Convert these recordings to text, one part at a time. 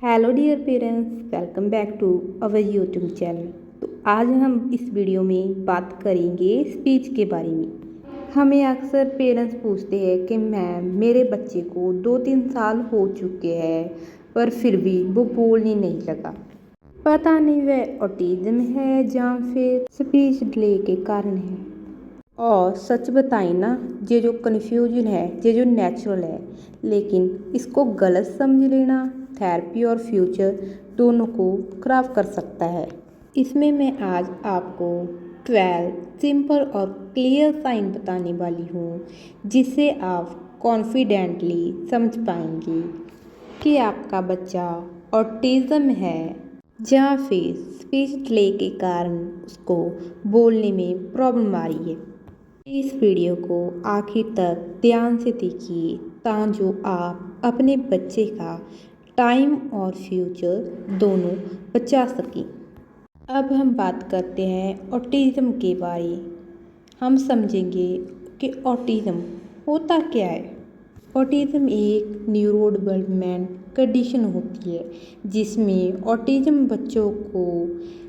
Hello dear parents, welcome back to our YouTube channel. तो आज हम इस वीडियो में बात करेंगे स्पीच के बारे में। हमें अक्सर पेरेंट्स पूछते हैं कि मैम मेरे बच्चे को 2-3 साल हो चुके हैं पर फिर भी वो बोलने नहीं लगा। पता नहीं वह ऑटिज्म है या फिर स्पीच डिले के कारण है। और सच बताएं ना, ये जो कन्फ्यूजन है ये जो नेचुरल है, लेकिन इसको गलत समझ लेना थेरेपी और फ्यूचर दोनों को खराब कर सकता है। इसमें मैं आज आपको 12 सिंपल और क्लियर साइन बताने वाली हूँ जिससे आप कॉन्फिडेंटली समझ पाएंगे कि आपका बच्चा ऑटिज्म है या फिर स्पीच डिले के कारण उसको बोलने में प्रॉब्लम आ रही है। इस वीडियो को आखिर तक ध्यान से देखिए ताकि आप अपने बच्चे का टाइम और फ्यूचर दोनों बचा सकें। अब हम बात करते हैं ऑटिज्म के बारे। हम समझेंगे कि ऑटिज्म होता क्या है। ऑटिज्म एक न्यूरो डेवलपमेंट कंडीशन होती है जिसमें ऑटिज्म बच्चों को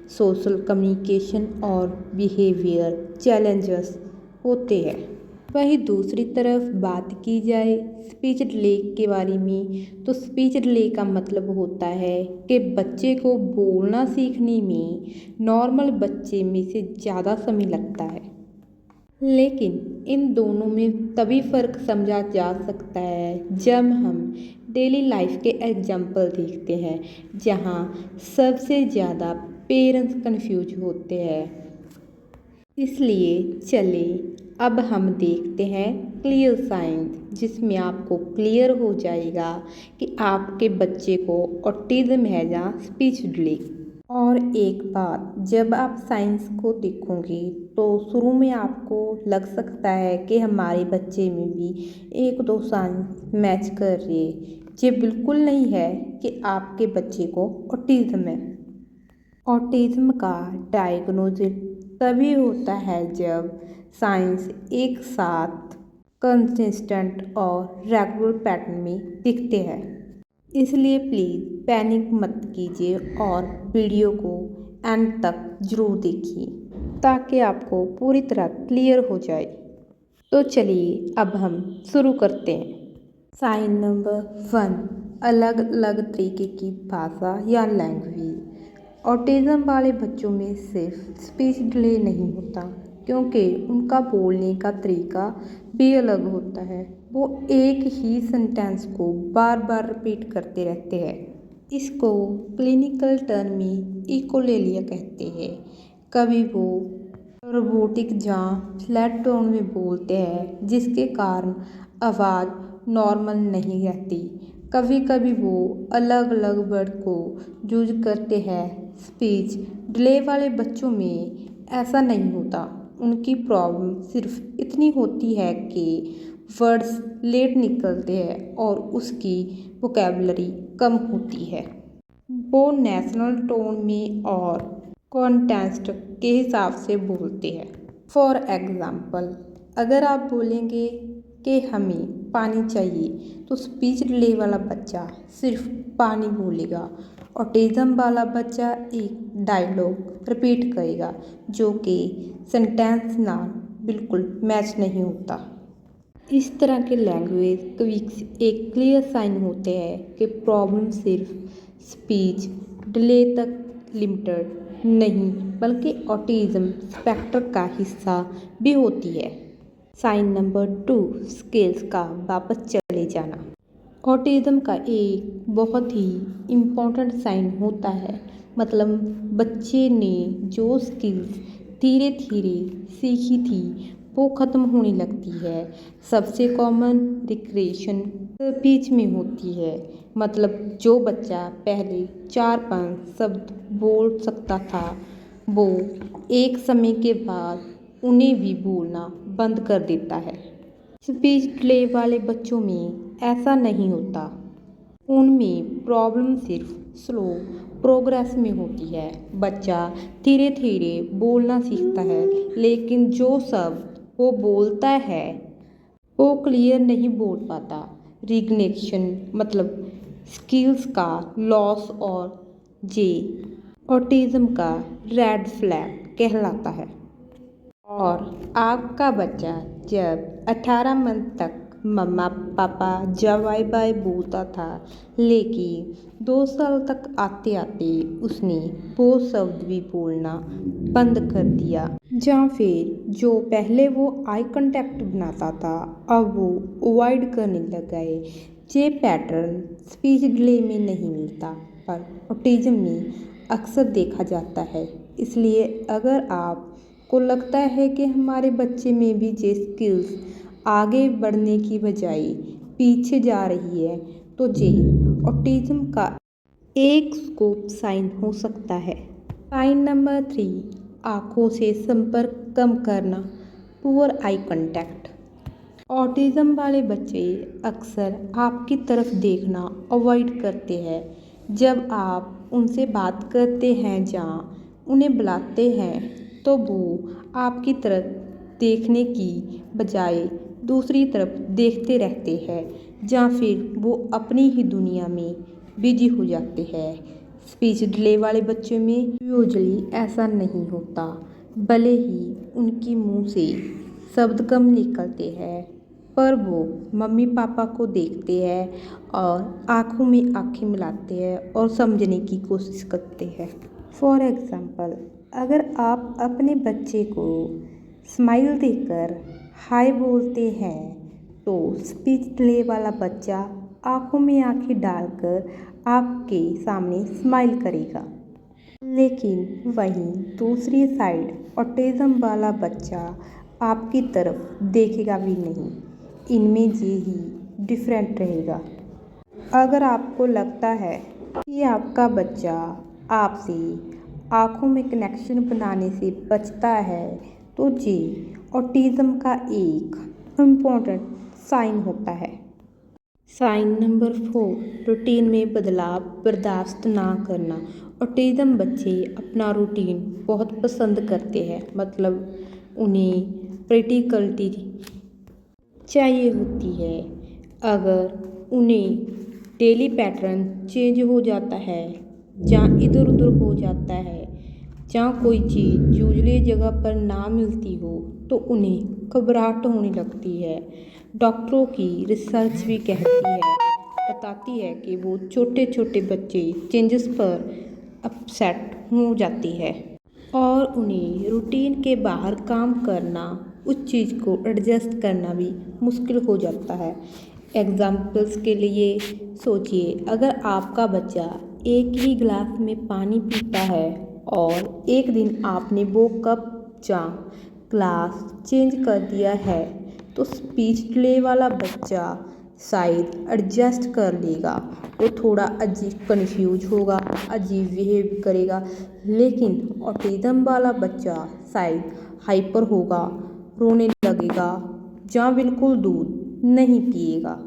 सोशल कम्युनिकेशन और बिहेवियर चैलेंजेस होते हैं। वहीं दूसरी तरफ बात की जाए स्पीच डिले के बारे में, तो स्पीच डिले का मतलब होता है कि बच्चे को बोलना सीखने में नॉर्मल बच्चे में से ज़्यादा समय लगता है। लेकिन इन दोनों में तभी फ़र्क समझा जा सकता है जब हम डेली लाइफ के एग्जाम्पल देखते हैं जहाँ सबसे ज़्यादा पेरेंट्स कंफ्यूज होते हैं। इसलिए चलिए अब हम देखते हैं क्लियर साइंस जिसमें आपको क्लियर हो जाएगा कि आपके बच्चे को ऑटिज्म है या स्पीच डिले। और एक बात, जब आप साइंस को देखोगे तो शुरू में आपको लग सकता है कि हमारे बच्चे में भी 1-2 साइंस मैच कर रही है। ये बिल्कुल नहीं है कि आपके बच्चे को ऑटिज्म है। ऑटिज्म का डायग्नोसिस तभी होता है जब साइंस एक साथ कंसिस्टेंट और रेगुलर पैटर्न में दिखते हैं। इसलिए प्लीज़ पैनिक मत कीजिए और वीडियो को एंड तक ज़रूर देखिए ताकि आपको पूरी तरह क्लियर हो जाए। तो चलिए अब हम शुरू करते हैं। साइन नंबर 1, अलग अलग तरीके की भाषा या लैंग्वेज। ऑटिज्म वाले बच्चों में सिर्फ स्पीच डिले नहीं होता क्योंकि उनका बोलने का तरीका भी अलग होता है। वो एक ही सेंटेंस को बार बार रिपीट करते रहते हैं। इसको क्लिनिकल टर्म में इकोलेलिया कहते हैं। कभी वो रोबोटिक या फ्लैट टोन में बोलते हैं जिसके कारण आवाज़ नॉर्मल नहीं रहती। कभी कभी वो अलग अलग वर्ड को यूज करते हैं। स्पीच डिले वाले बच्चों में ऐसा नहीं होता। उनकी प्रॉब्लम सिर्फ इतनी होती है कि वर्ड्स लेट निकलते हैं और उसकी वोकैबुलरी कम होती है। वो नेशनल टोन में और कॉन्टेक्स्ट के हिसाब से बोलते हैं। फॉर एग्ज़ाम्पल, अगर आप बोलेंगे कि हमें पानी चाहिए तो स्पीच डिले वाला बच्चा सिर्फ पानी बोलेगा। ऑटिज्म वाला बच्चा एक डायलॉग रिपीट करेगा जो कि सेंटेंस ना बिल्कुल मैच नहीं होता। इस तरह के लैंग्वेज क्विक्स एक क्लियर साइन होते हैं कि प्रॉब्लम सिर्फ स्पीच डिले तक लिमिटेड नहीं बल्कि ऑटिज्म स्पेक्ट्रम का हिस्सा भी होती है। साइन नंबर 2, स्किल्स का वापस चले जाना। ऑटिज्म का एक बहुत ही इम्पोर्टेंट साइन होता है, मतलब बच्चे ने जो स्किल्स धीरे धीरे सीखी थी वो ख़त्म होने लगती है। सबसे कॉमन रिग्रेशन स्पीच में होती है, मतलब जो बच्चा पहले 4-5 शब्द बोल सकता था वो एक समय के बाद उन्हें भी बोलना बंद कर देता है। स्पीच डिले वाले बच्चों में ऐसा नहीं होता। उनमें प्रॉब्लम सिर्फ स्लो प्रोग्रेस में होती है। बच्चा धीरे धीरे बोलना सीखता है लेकिन जो शब्द वो बोलता है वो क्लियर नहीं बोल पाता। रिग्नेशन मतलब स्किल्स का लॉस और जे ऑटिज्म का रेड फ्लैग कहलाता है। और आपका बच्चा जब 18 मंथ तक मम्मा पापा जा बाय बाय बोलता था, लेकिन 2 साल तक आते आते उसने वो शब्द भी बोलना बंद कर दिया, या फिर जो पहले वो आई कांटेक्ट बनाता था अब वो अवॉइड करने लग गए। ये पैटर्न स्पीच डिले में नहीं मिलता पर ऑटिज्म में अक्सर देखा जाता है। इसलिए अगर आपको लगता है कि हमारे बच्चे में भी ये स्किल्स आगे बढ़ने की बजाय पीछे जा रही है, तो ये ऑटिज्म का एक स्कोप साइन हो सकता है। साइन नंबर 3, आँखों से संपर्क कम करना, पुअर आई कांटेक्ट। ऑटिज्म वाले बच्चे अक्सर आपकी तरफ देखना अवॉइड करते हैं। जब आप उनसे बात करते हैं या उन्हें बुलाते हैं तो वो आपकी तरफ देखने की बजाय दूसरी तरफ देखते रहते हैं, या फिर वो अपनी ही दुनिया में बिजी हो जाते हैं। स्पीच डिले वाले बच्चों में यूजुअली ऐसा नहीं होता, भले ही उनकी मुंह से शब्द कम निकलते हैं पर वो मम्मी पापा को देखते हैं और आँखों में आँखें मिलाते हैं और समझने की कोशिश करते हैं। फॉर एग्ज़ाम्पल, अगर आप अपने बच्चे को स्माइल देकर हाय बोलते हैं तो स्पीच डिले वाला बच्चा आँखों में आँखें डालकर आपके सामने स्माइल करेगा। लेकिन वहीं दूसरी साइड ऑटिज्म वाला बच्चा आपकी तरफ देखेगा भी नहीं। इनमें ये ही डिफरेंट रहेगा। अगर आपको लगता है कि आपका बच्चा आपसे आँखों में कनेक्शन बनाने से बचता है तो ये ऑटिज्म का एक इम्पोर्टेंट साइन होता है। साइन नंबर 4, रूटीन में बदलाव बर्दाश्त ना करना। ऑटिज्म बच्चे अपना रूटीन बहुत पसंद करते हैं, मतलब उन्हें प्रैक्टिकलिटी चाहिए होती है। अगर उन्हें डेली पैटर्न चेंज हो जाता है, जहाँ इधर उधर हो जाता है, जहाँ कोई चीज़ यूजुअली जगह पर ना मिलती हो तो उन्हें घबराहट होने लगती है। डॉक्टरों की रिसर्च भी बताती है कि वो छोटे छोटे बच्चे चेंजेस पर अपसेट हो जाती है और उन्हें रूटीन के बाहर काम करना, उस चीज़ को एडजस्ट करना भी मुश्किल हो जाता है। एग्जाम्पल्स के लिए सोचिए, अगर आपका बच्चा एक ही गिलास में पानी पीता है और एक दिन आपने वो कप या ग्लास चेंज कर दिया है तो स्पीच डिले वाला बच्चा शायद एडजस्ट कर लेगा। वो थोड़ा अजीब कन्फ्यूज होगा, अजीब बिहेव करेगा, लेकिन ऑटिज्म वाला बच्चा शायद हाइपर होगा, रोने लगेगा या बिल्कुल दूध नहीं पिएगा।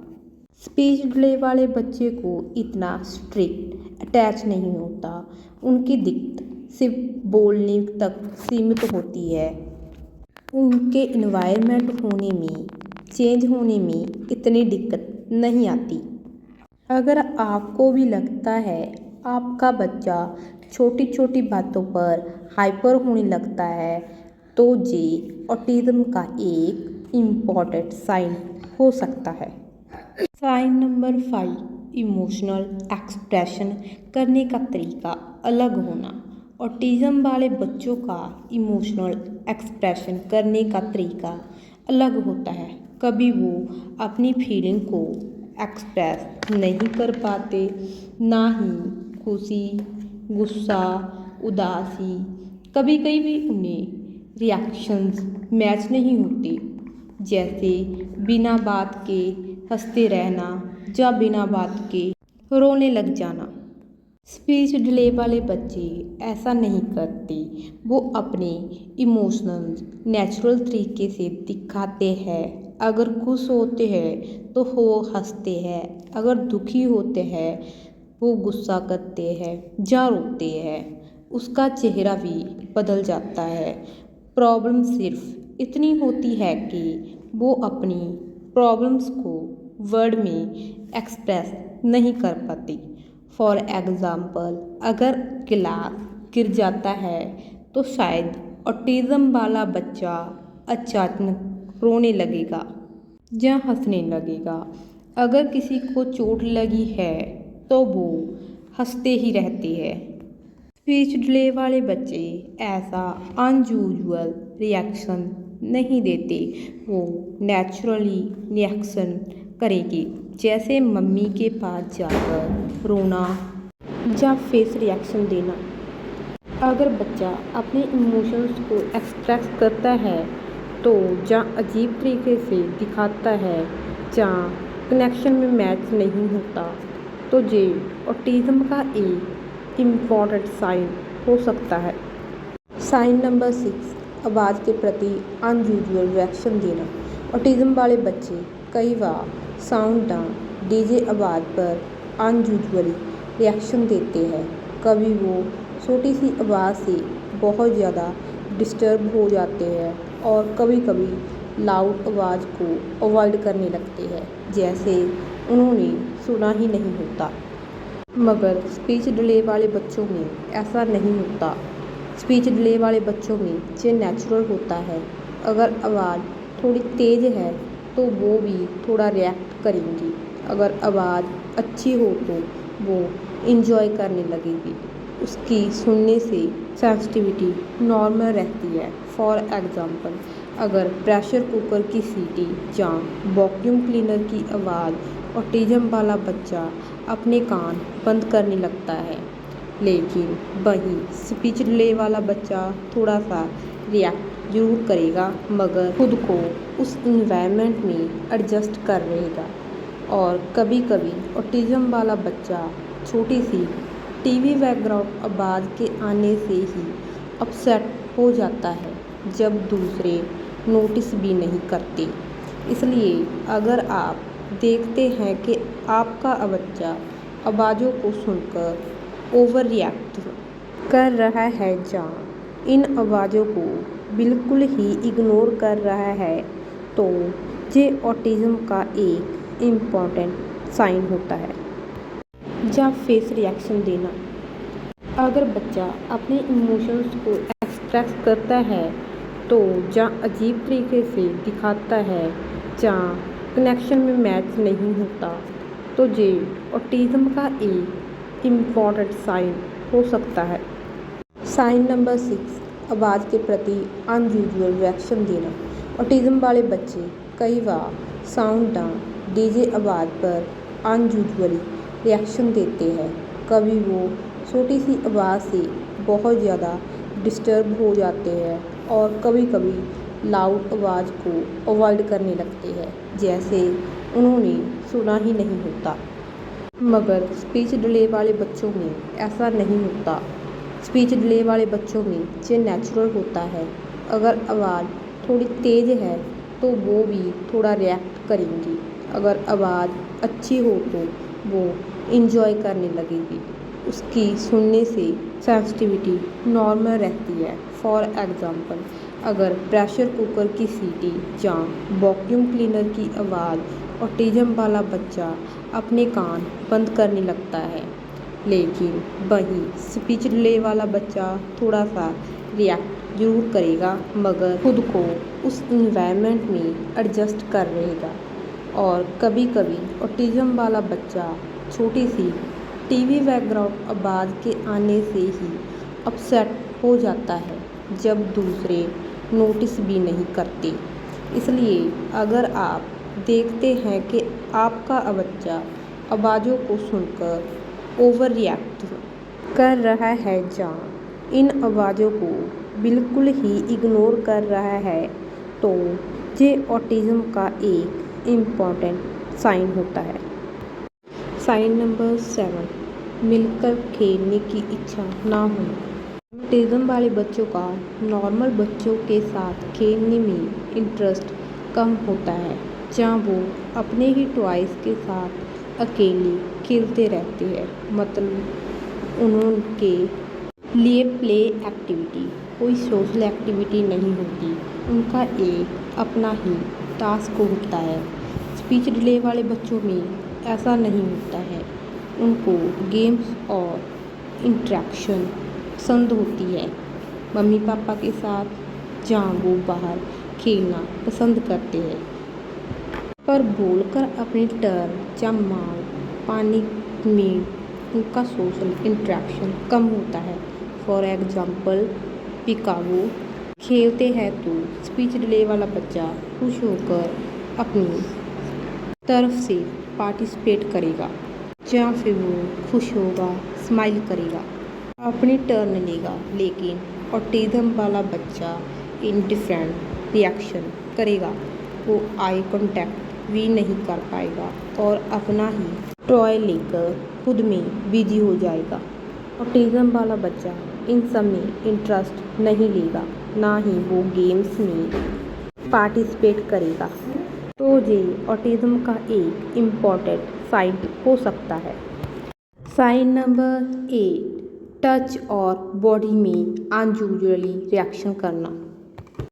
स्पीच डिले वाले बच्चे को इतना स्ट्रिक्ट अटैच नहीं होता, उनकी दिक्कत सिर्फ बोलने तक सीमित होती है। उनके इन्वायरमेंट होने में, चेंज होने में इतनी दिक्कत नहीं आती। अगर आपको भी लगता है आपका बच्चा छोटी छोटी बातों पर हाइपर होने लगता है तो ये ऑटिज्म का एक इम्पॉर्टेंट साइन हो सकता है। साइन नंबर 5, इमोशनल एक्सप्रेशन करने का तरीका अलग होना। ऑटिज्म वाले बच्चों का इमोशनल एक्सप्रेशन करने का तरीका अलग होता है। कभी वो अपनी फीलिंग को एक्सप्रेस नहीं कर पाते, ना ही खुशी, गुस्सा, उदासी। कभी कभी उन्हें रिएक्शंस मैच नहीं होते, जैसे बिना बात के हंसते रहना या बिना बात के रोने लग जाना। स्पीच डिले वाले बच्चे ऐसा नहीं करते, वो अपने इमोशंस नेचुरल तरीके से दिखाते हैं। अगर खुश होते हैं तो वो हंसते हैं, अगर दुखी होते हैं वो गुस्सा करते हैं या रोते हैं, उसका चेहरा भी बदल जाता है। प्रॉब्लम सिर्फ इतनी होती है कि वो अपनी प्रॉब्लम्स को वर्ड में एक्सप्रेस नहीं कर पाते। फॉर एग्ज़ाम्पल, अगर गिलास गिर जाता है तो शायद ऑटिज़म वाला बच्चा अचानक रोने लगेगा या हंसने लगेगा। अगर किसी को चोट लगी है तो वो हंसते ही रहते हैं। स्पीच डिले वाले बच्चे ऐसा अनयूजुअल रिएक्शन नहीं देते, वो नेचुरली रिएक्शन करेंगे, जैसे मम्मी के पास जाकर रोना या फेस रिएक्शन देना। अगर बच्चा अपने इमोशंस को एक्सप्रेस करता है तो या अजीब तरीके से दिखाता है या कनेक्शन में मैच नहीं होता तो ये ऑटिज़म का एक इम्पॉर्टेंट साइन हो सकता है। साइन नंबर 6, आवाज़ के प्रति अनयूजुअल रिएक्शन देना। ऑटिज़म वाले बच्चे कई बार साउंड डाउन डीजे आवाज़ पर अनयूजुअली रिएक्शन देते हैं। कभी वो छोटी सी आवाज़ से बहुत ज़्यादा डिस्टर्ब हो जाते हैं और कभी कभी लाउड आवाज़ को अवॉइड करने लगते हैं, जैसे उन्होंने सुना ही नहीं होता। मगर स्पीच डिले वाले बच्चों में ऐसा नहीं होता। स्पीच डिले वाले बच्चों में ये नेचुरल होता है। अगर आवाज़ थोड़ी तेज़ है तो वो भी थोड़ा रिएक्ट करेंगी। अगर आवाज़ अच्छी हो तो वो इंजॉय करने लगेगी। उसकी सुनने से सेंसिटिविटी नॉर्मल रहती है। फॉर एग्ज़ाम्पल, अगर प्रेशर कुकर की सीटी या वैक्यूम क्लीनर की आवाज़ ऑटिज़म वाला बच्चा अपने कान बंद करने लगता है, लेकिन वही स्पीच डिले वाला बच्चा थोड़ा सा रिएक्ट जरूर करेगा, मगर खुद को उस इन्वायरमेंट में एडजस्ट कर रहेगा। और कभी कभी ऑटिज़म वाला बच्चा छोटी सी टीवी बैकग्राउंड आवाज़ के आने से ही अपसेट हो जाता है, जब दूसरे नोटिस भी नहीं करते। इसलिए अगर आप देखते हैं कि आपका बच्चा आवाज़ों को सुनकर ओवर रिएक्ट कर रहा है या इन आवाज़ों को बिल्कुल ही इग्नोर कर रहा है, तो ये ऑटिज़म का एक इम्पॉर्टेंट साइन होता है। या फेस रिएक्शन देना। अगर बच्चा अपने इमोशंस को एक्सप्रेस करता है तो या अजीब तरीके से दिखाता है या कनेक्शन में मैच नहीं होता तो ये ऑटिज़म का एक इम्पॉर्टेंट साइन हो सकता है। साइन नंबर 6, आवाज़ के प्रति अनयूजुअल रिएक्शन देना। ऑटिज़म वाले बच्चे कई बार साउंड डाउन डीजे आवाज़ पर अनयूजुअली रिएक्शन देते हैं। कभी वो छोटी सी आवाज़ से बहुत ज़्यादा डिस्टर्ब हो जाते हैं और कभी कभी लाउड आवाज़ को अवॉइड करने लगते हैं, जैसे उन्होंने सुना ही नहीं होता। मगर स्पीच डिले वाले बच्चों में ऐसा नहीं होता। स्पीच डिले वाले बच्चों में ये नेचुरल होता है। अगर आवाज़ थोड़ी तेज़ है तो वो भी थोड़ा रिएक्ट करेंगी। अगर आवाज़ अच्छी हो तो वो इंजॉय करने लगेगी। उसकी सुनने से सेंसिटिविटी नॉर्मल रहती है। फॉर एग्ज़ाम्पल, अगर प्रेशर कुकर की सीटी या वैक्यूम क्लीनर की आवाज़ ऑटिज़म वाला बच्चा अपने कान बंद करने लगता है, लेकिन वही स्पीच डिले वाला बच्चा थोड़ा सा रिएक्ट जरूर करेगा, मगर खुद को उस इन्वायरमेंट में एडजस्ट कर रहेगा। और कभी कभी ऑटिज़म वाला बच्चा छोटी सी टीवी बैकग्राउंड आवाज़ के आने से ही अपसेट हो जाता है, जब दूसरे नोटिस भी नहीं करते। इसलिए अगर आप देखते हैं कि आपका बच्चा आवाज़ों को सुनकर ओवर रिएक्ट कर रहा है या इन आवाज़ों को बिल्कुल ही इग्नोर कर रहा है, तो ये ऑटिज़म का एक इम्पॉर्टेंट साइन होता है। साइन नंबर 7, मिलकर खेलने की इच्छा ना हो। ऑटिज़म वाले बच्चों का नॉर्मल बच्चों के साथ खेलने में इंटरेस्ट कम होता है, जहाँ वो अपने ही टॉयज़ के साथ अकेले खेलते रहते हैं। मतलब उनके लिए प्ले एक्टिविटी, कोई सोशल एक्टिविटी नहीं होती। उनका एक अपना ही टास्क होता है। स्पीच डिले वाले बच्चों में ऐसा नहीं होता है। उनको गेम्स और इंटरेक्शन पसंद होती है। मम्मी पापा के साथ जहाँ वो बाहर खेलना पसंद करते हैं, पर बोलकर अपनी टर्न या मांग पाने में उनका सोशल इंटरेक्शन कम होता है। फॉर एग्जाम्पल, पिकाबू खेलते हैं तो स्पीच डिले वाला बच्चा खुश होकर अपनी तरफ से पार्टिसिपेट करेगा, जहाँ फिर वो खुश होगा, स्माइल करेगा, अपनी टर्न लेगा। लेकिन ऑटिज्म वाला बच्चा इंडिफरेंट रिएक्शन करेगा। वो आई कांटेक्ट भी नहीं कर पाएगा और अपना ही टॉय लेकर खुद में बिजी हो जाएगा। ऑटिज्म वाला बच्चा इन सब में इंटरेस्ट नहीं लेगा, ना ही वो गेम्स में पार्टिसिपेट करेगा। तो ये ऑटिज्म का एक इम्पॉर्टेंट साइन हो सकता है। साइन नंबर 8, टच और बॉडी में अनयूजुअली रिएक्शन करना।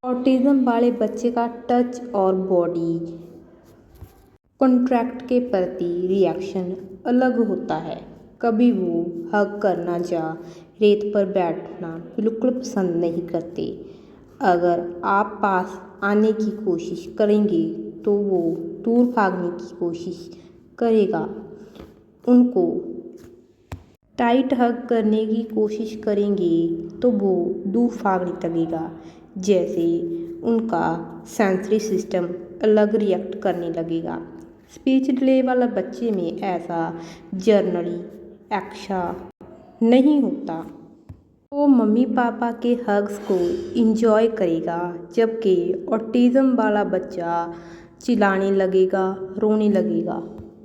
ऑटिज्म वाले बच्चे का टच और बॉडी कॉन्टैक्ट के प्रति रिएक्शन अलग होता है। कभी वो हग करना या रेत पर बैठना बिल्कुल पसंद नहीं करते। अगर आप पास आने की कोशिश करेंगे तो वो दूर भागने की कोशिश करेगा। उनको टाइट हग करने की कोशिश करेंगे तो वो दूर भागने लगेगा। जैसे उनका सेंसरी सिस्टम अलग रिएक्ट करने लगेगा। स्पीच डिले वाला बच्चे में ऐसा जर्नली ऐसा नहीं होता। वो मम्मी पापा के हग्स को इंजॉय करेगा, जबकि ऑटिज्म वाला बच्चा चिल्लाने लगेगा, रोने लगेगा।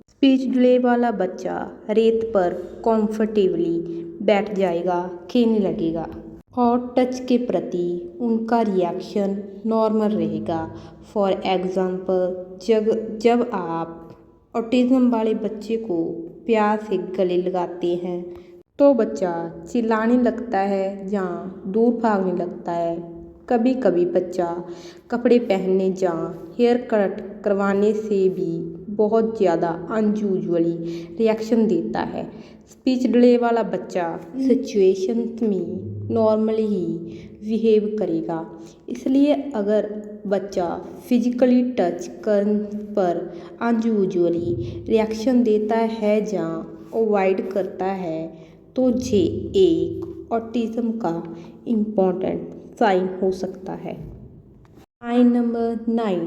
स्पीच डिले वाला बच्चा रेत पर कंफर्टेबली बैठ जाएगा, खेलने लगेगा और टच के प्रति उनका रिएक्शन नॉर्मल रहेगा। फॉर एग्जाम्पल, जब आप ऑटिज्म वाले बच्चे को प्यार से गले लगाते हैं तो बच्चा चिल्लाने लगता है या दूर भागने लगता है। कभी कभी बच्चा कपड़े पहनने या हेयर कट करवाने से भी बहुत ज़्यादा अनयूजुअली रिएक्शन देता है। स्पीच डिले वाला बच्चा सिचुएशन में नॉर्मली ही बिहेव करेगा। इसलिए अगर बच्चा फिजिकली टच करने पर अनयूजुअली रिएक्शन देता है या अवॉइड करता है तो ये एक ऑटिज्म का इम्पॉर्टेंट साइन हो सकता है। Sign number 9,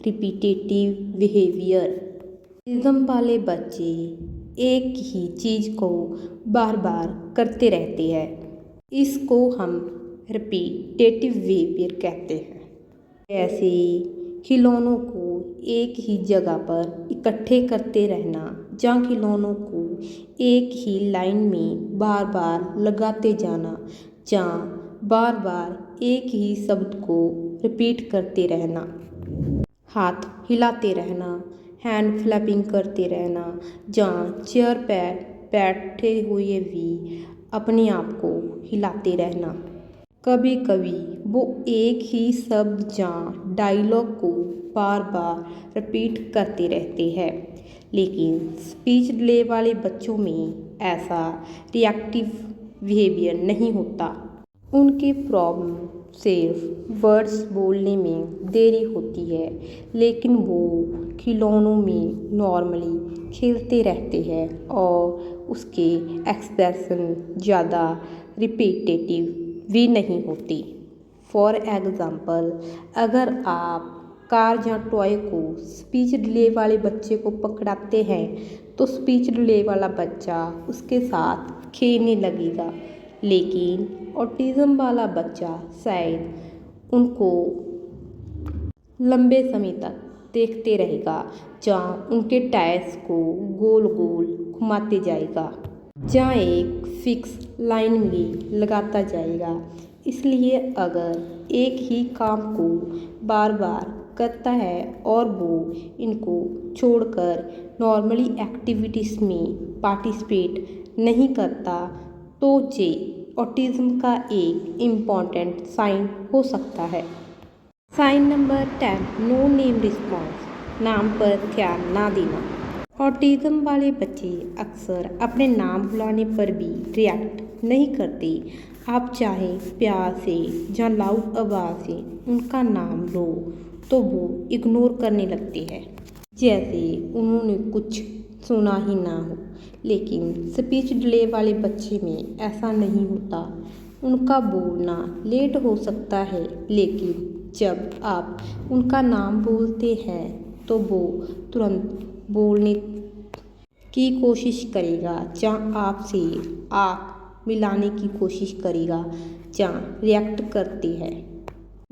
repetitive behaviour. Autism वाले बच्चे एक ही चीज़ को बार बार करते रहते हैं। इसको हम रिपीटेटिव बिहेवियर कहते हैं। जैसे खिलौनों को एक ही जगह पर इकट्ठे करते रहना, या खिलौनों को एक ही लाइन में बार बार लगाते जाना, या बार बार एक ही शब्द को रिपीट करते रहना, हाथ हिलाते रहना, हैंड फ्लैपिंग करते रहना, या चेयर पर बैठे हुए भी अपने आप को हिलाते रहना। कभी कभी वो एक ही शब्द या डायलॉग को बार बार रिपीट करते रहते हैं। लेकिन स्पीच डिले वाले बच्चों में ऐसा रिएक्टिव बिहेवियर नहीं होता। उनकी प्रॉब्लम सिर्फ वर्ड्स बोलने में देरी होती है, लेकिन वो खिलौनों में नॉर्मली खेलते रहते हैं और उसके एक्सप्रेशन ज़्यादा रिपीटेटिव भी नहीं होती। फॉर एग्ज़ाम्पल, अगर आप कार या टॉय को स्पीच डिले वाले बच्चे को पकड़ाते हैं तो स्पीच डिले वाला बच्चा उसके साथ खेलने लगेगा। लेकिन ऑटिज्म वाला बच्चा शायद उनको लंबे समय तक देखते रहेगा, जहाँ उनके टायर्स को गोल गोल घुमाते जाएगा, जहाँ एक फिक्स लाइन में लगाता जाएगा। इसलिए अगर एक ही काम को बार बार करता है और वो इनको छोड़कर नॉर्मली एक्टिविटीज़ में पार्टिसिपेट नहीं करता तो ये ऑटिज्म का एक इम्पॉर्टेंट साइन हो सकता है। Sign number 10, no name response. नाम पर ध्यान ना देना। ऑटिज़म वाले बच्चे अक्सर अपने नाम बुलाने पर भी रिएक्ट नहीं करते। आप चाहे प्यार से या लाउड आवाज़ से उनका नाम लो तो वो इग्नोर करने लगते हैं, जैसे उन्होंने कुछ सुना ही ना हो। लेकिन स्पीच डिले वाले बच्चे में ऐसा नहीं होता। उनका बोलना लेट हो सकता है, लेकिन जब आप उनका नाम बोलते हैं तो वो तुरंत बोलने की कोशिश करेगा या आपसे आँख मिलाने की कोशिश करेगा या रिएक्ट करते हैं।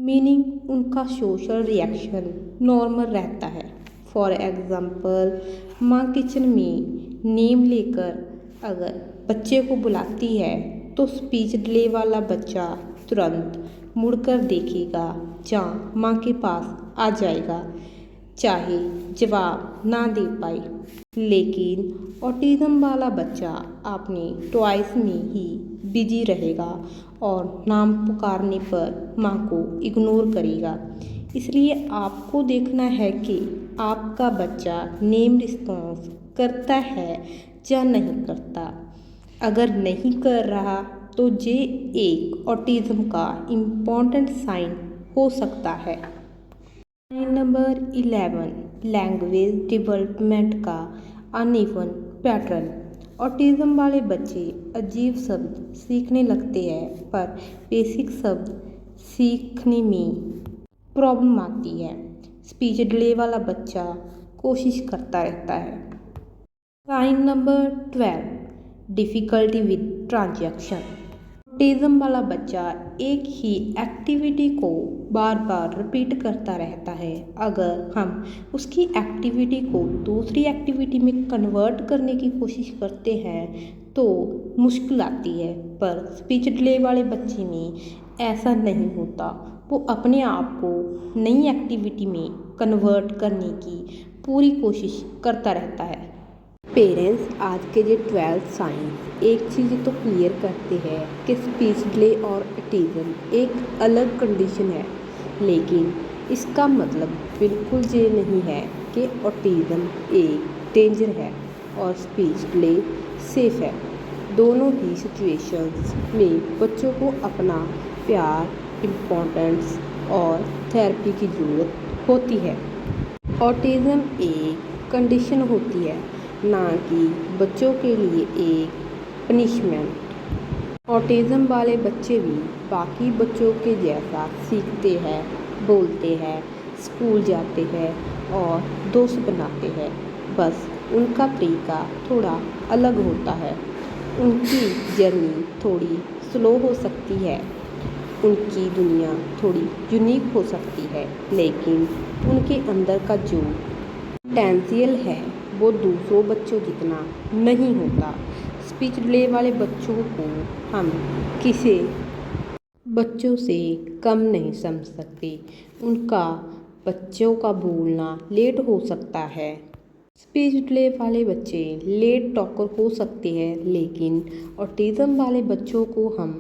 मीनिंग उनका सोशल रिएक्शन नॉर्मल रहता है। फॉर एग्ज़ाम्पल, माँ किचन में नेम लेकर अगर बच्चे को बुलाती है तो स्पीच डिले वाला बच्चा तुरंत मुड़कर देखेगा या माँ के पास आ जाएगा, चाहे जवाब ना दे पाए। लेकिन ऑटिज़म वाला बच्चा अपने टॉयज़ में ही बिजी रहेगा और नाम पुकारने पर माँ को इग्नोर करेगा। इसलिए आपको देखना है कि आपका बच्चा नेम रिस्पॉन्स करता है या नहीं करता। अगर नहीं कर रहा तो ये एक ऑटिज़म का इम्पॉर्टेंट साइन हो सकता है। साइन नंबर 11, लैंग्वेज डेवलपमेंट का अनइवन पैटर्न। ऑटिज़म वाले बच्चे अजीब शब्द सीखने लगते हैं, पर बेसिक शब्द सीखने में प्रॉब्लम आती है। स्पीच डिले वाला बच्चा कोशिश करता रहता है। Sign number 12, difficulty with transaction. Autism वाला बच्चा एक ही एक्टिविटी को बार बार रिपीट करता रहता है। अगर हम उसकी एक्टिविटी को दूसरी एक्टिविटी में कन्वर्ट करने की कोशिश करते हैं तो मुश्किल आती है, पर स्पीच डिले वाले बच्चे में ऐसा नहीं होता। वो अपने आप को नई एक्टिविटी में कन्वर्ट करने की पूरी कोशिश करता रहता है। पेरेंट्स आज के जो 12 साइंस एक चीज़ तो क्लियर करते हैं कि स्पीच डिले और ऑटिज़म एक अलग कंडीशन है, लेकिन इसका मतलब बिल्कुल ये नहीं है कि ऑटिज़म एक डेंजर है और स्पीच डिले सेफ है। दोनों ही सिचुएशंस में बच्चों को अपना प्यार, इम्पोर्टेंस और थेरेपी की ज़रूरत होती है। ऑटिज़म एक कंडीशन होती है, ना कि बच्चों के लिए एक पनिशमेंट। ऑटिज़म वाले बच्चे भी बाकी बच्चों के जैसा सीखते हैं, बोलते हैं, स्कूल जाते हैं और दोस्त बनाते हैं। बस उनका तरीका थोड़ा अलग होता है। उनकी जर्नी थोड़ी स्लो हो सकती है, उनकी दुनिया थोड़ी यूनिक हो सकती है, लेकिन उनके अंदर का जो पोटेंशियल है वो दूसरों बच्चों जितना नहीं होता। स्पीच डिले वाले बच्चों को हम किसी बच्चों से कम नहीं समझ सकते। उनका बच्चों का बोलना लेट हो सकता है। स्पीच डिले वाले बच्चे लेट टॉकर हो सकते हैं, लेकिन ऑटिज़म वाले बच्चों को हम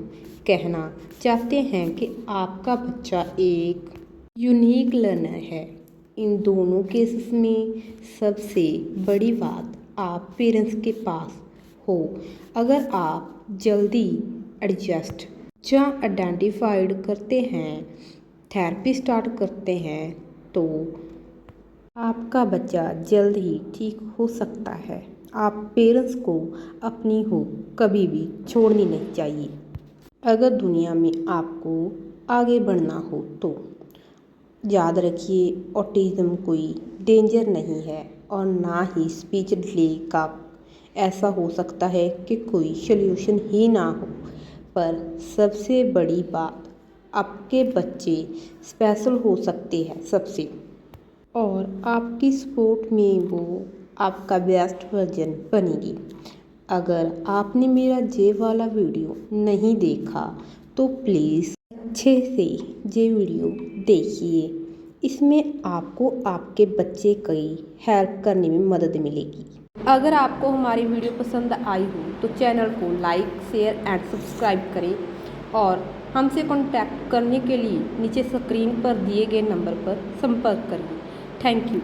कहना चाहते हैं कि आपका बच्चा एक यूनिक लर्नर है। इन दोनों केसेस में सबसे बड़ी बात आप पेरेंट्स के पास हो। अगर आप जल्दी एडजस्ट या आइडेंटिफाइड करते हैं, थेरेपी स्टार्ट करते हैं, तो आपका बच्चा जल्द ही ठीक हो सकता है। आप पेरेंट्स को अपनी होप कभी भी छोड़नी नहीं चाहिए। अगर दुनिया में आपको आगे बढ़ना हो तो याद रखिए, ऑटिज़म कोई डेंजर नहीं है और ना ही स्पीच डिले का ऐसा हो सकता है कि कोई सल्यूशन ही ना हो। पर सबसे बड़ी बात, आपके बच्चे स्पेशल हो सकते हैं सबसे, और आपकी सपोर्ट में वो आपका बेस्ट वर्जन बनेगी। अगर आपने मेरा ये वाला वीडियो नहीं देखा तो प्लीज़ अच्छे से ये वीडियो देखिए। इसमें आपको आपके बच्चे की हेल्प करने में मदद मिलेगी। अगर आपको हमारी वीडियो पसंद आई हो तो चैनल को लाइक, शेयर एंड सब्सक्राइब करें और हमसे कांटेक्ट करने के लिए नीचे स्क्रीन पर दिए गए नंबर पर संपर्क करें। Thank you.